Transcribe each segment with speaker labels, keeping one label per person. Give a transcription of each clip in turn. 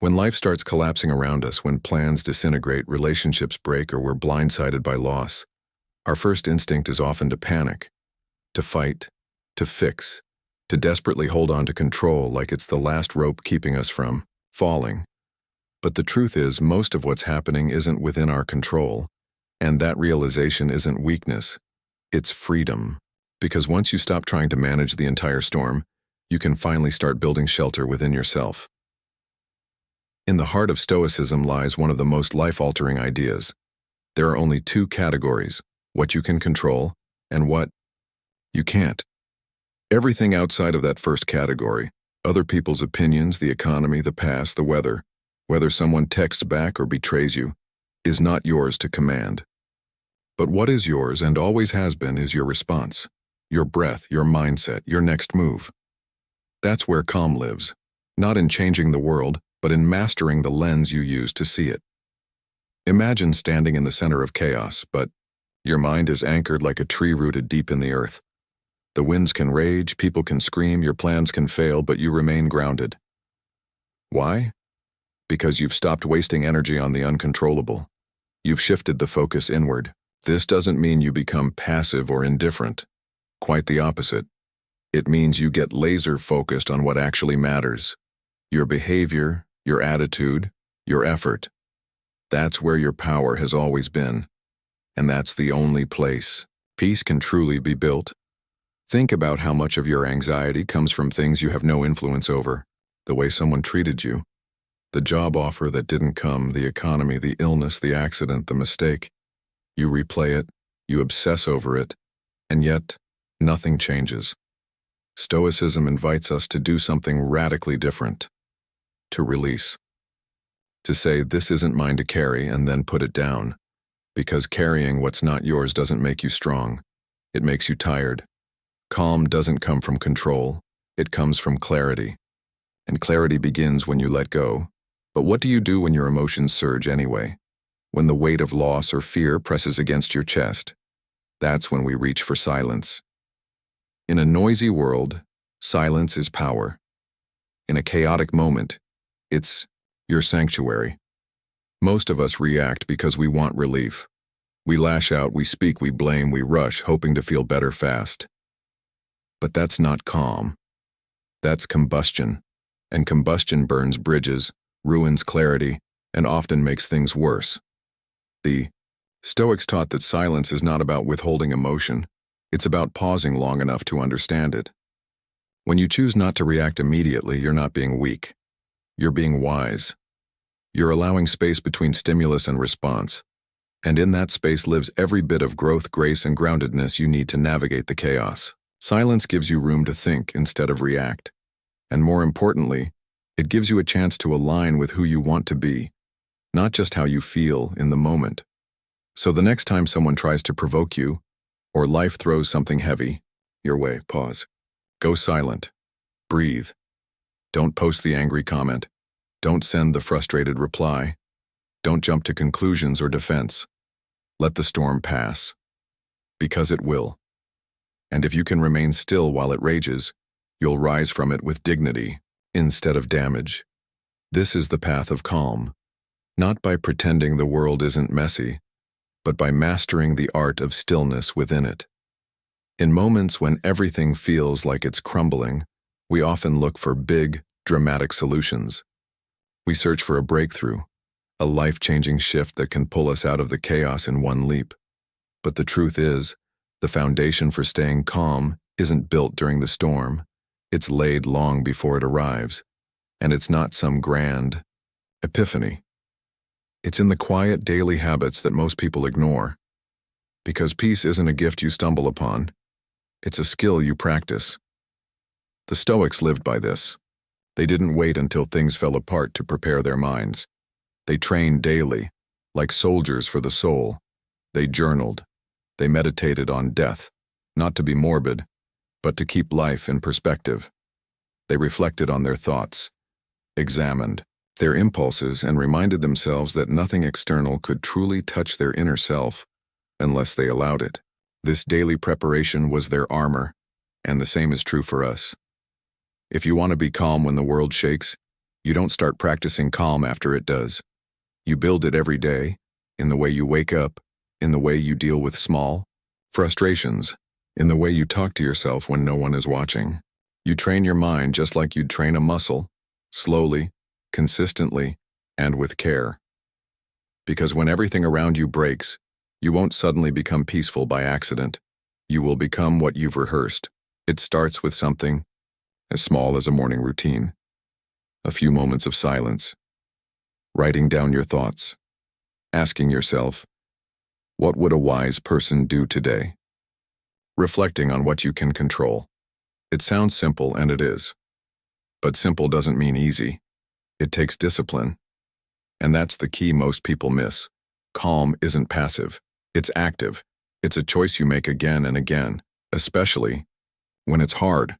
Speaker 1: When life starts collapsing around us, when plans disintegrate, relationships break, or we're blindsided by loss, our first instinct is often to panic, to fight, to fix, to desperately hold on to control like it's the last rope keeping us from falling. But the truth is, most of what's happening isn't within our control, and that realization isn't weakness, it's freedom. Because once you stop trying to manage the entire storm, you can finally start building shelter within yourself. In the heart of Stoicism lies one of the most life-altering ideas. There are only two categories: what you can control and what you can't. Everything outside of that first category, other people's opinions, the economy, the past, the weather, whether someone texts back or betrays you, is not yours to command. But what is yours and always has been is your response, your breath, your mindset, your next move. That's where calm lives, not in changing the world, but in mastering the lens you use to see it. Imagine standing in the center of chaos, but your mind is anchored like a tree rooted deep in the earth. The winds can rage, people can scream, your plans can fail, but you remain grounded. Why? Because you've stopped wasting energy on the uncontrollable. You've shifted the focus inward. This doesn't mean you become passive or indifferent. Quite the opposite. It means you get laser focused on what actually matters. Your behavior, your attitude, your effort. That's where your power has always been. And that's the only place peace can truly be built. Think about how much of your anxiety comes from things you have no influence over. The way someone treated you, the job offer that didn't come, the economy, the illness, the accident, the mistake. You replay it, you obsess over it, and yet nothing changes. Stoicism invites us to do something radically different. To release. To say, this isn't mine to carry, and then put it down. Because carrying what's not yours doesn't make you strong. It makes you tired. Calm doesn't come from control. It comes from clarity. And clarity begins when you let go. But what do you do when your emotions surge anyway? When the weight of loss or fear presses against your chest? That's when we reach for silence. In a noisy world, silence is power. In a chaotic moment, it's your sanctuary. Most of us react because we want relief. We lash out, we speak, we blame, we rush, hoping to feel better fast. But that's not calm. That's combustion. And combustion burns bridges, ruins clarity, and often makes things worse. The Stoics taught that silence is not about withholding emotion. It's about pausing long enough to understand it. When you choose not to react immediately, you're not being weak. You're being wise. You're allowing space between stimulus and response. And in that space lives every bit of growth, grace, and groundedness you need to navigate the chaos. Silence gives you room to think instead of react. And more importantly, it gives you a chance to align with who you want to be, not just how you feel in the moment. So the next time someone tries to provoke you, or life throws something heavy your way, pause. Go silent. Breathe. Don't post the angry comment. Don't send the frustrated reply. Don't jump to conclusions or defense. Let the storm pass. Because it will. And if you can remain still while it rages, you'll rise from it with dignity instead of damage. This is the path of calm, not by pretending the world isn't messy, but by mastering the art of stillness within it. In moments when everything feels like it's crumbling, we often look for big, dramatic solutions. We search for a breakthrough, a life-changing shift that can pull us out of the chaos in one leap. But the truth is, the foundation for staying calm isn't built during the storm. It's laid long before it arrives. And it's not some grand epiphany. It's in the quiet daily habits that most people ignore. Because peace isn't a gift you stumble upon. It's a skill you practice. The Stoics lived by this. They didn't wait until things fell apart to prepare their minds. They trained daily, like soldiers for the soul. They journaled. They meditated on death, not to be morbid, but to keep life in perspective. They reflected on their thoughts, examined their impulses, and reminded themselves that nothing external could truly touch their inner self unless they allowed it. This daily preparation was their armor, and the same is true for us. If you want to be calm when the world shakes, You don't start practicing calm after it does. You build it every day, in the way you wake up, in the way you deal with small frustrations, in the way you talk to yourself when no one is watching. You train your mind just like you'd train a muscle, slowly, consistently, and with care. Because when everything around you breaks, you won't suddenly become peaceful by accident. You will become what you've rehearsed. It starts with something as small as a morning routine, a few moments of silence, writing down your thoughts, asking yourself, what would a wise person do today? Reflecting on what you can control. It sounds simple, and it is. But simple doesn't mean easy. It takes discipline. And that's the key most people miss. Calm isn't passive. It's active. It's a choice you make again and again, especially when it's hard.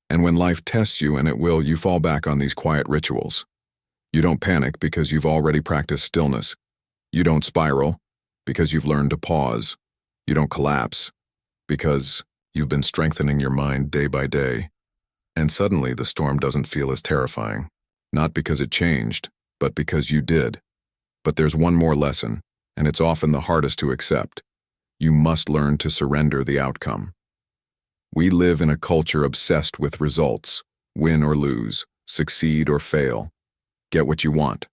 Speaker 1: And when life tests you, and it will, you fall back on these quiet rituals. You don't panic because you've already practiced stillness. You don't spiral because you've learned to pause. You don't collapse because you've been strengthening your mind day by day. And suddenly the storm doesn't feel as terrifying. Not because it changed, but because you did. But there's one more lesson, and it's often the hardest to accept. You must learn to surrender the outcome. We live in a culture obsessed with results, win or lose, succeed or fail, get what you want,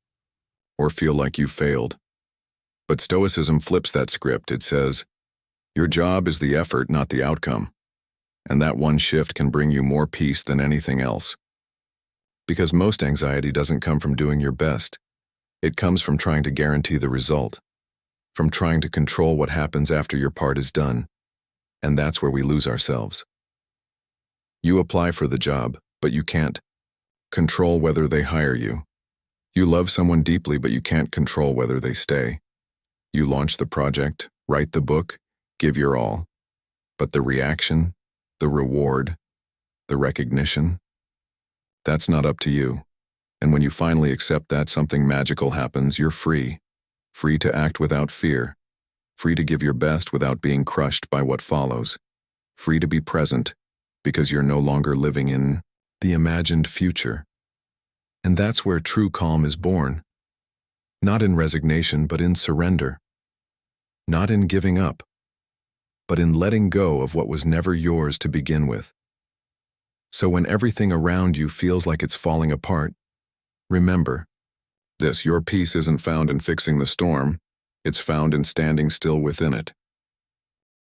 Speaker 1: or feel like you failed. But Stoicism flips that script. It says, your job is the effort, not the outcome. And that one shift can bring you more peace than anything else. Because most anxiety doesn't come from doing your best. It comes from trying to guarantee the result, from trying to control what happens after your part is done. And that's where we lose ourselves. You apply for the job, but you can't control whether they hire you. You love someone deeply, but you can't control whether they stay. You launch the project, write the book, give your all. But the reaction, the reward, the recognition, that's not up to you. And when you finally accept that, something magical happens. You're free. Free to act without fear. Free to give your best without being crushed by what follows. Free to be present because you're no longer living in the imagined future. And that's where true calm is born. Not in resignation, but in surrender. Not in giving up, but in letting go of what was never yours to begin with. So when everything around you feels like it's falling apart, remember this: your peace isn't found in fixing the storm, it's found in standing still within it.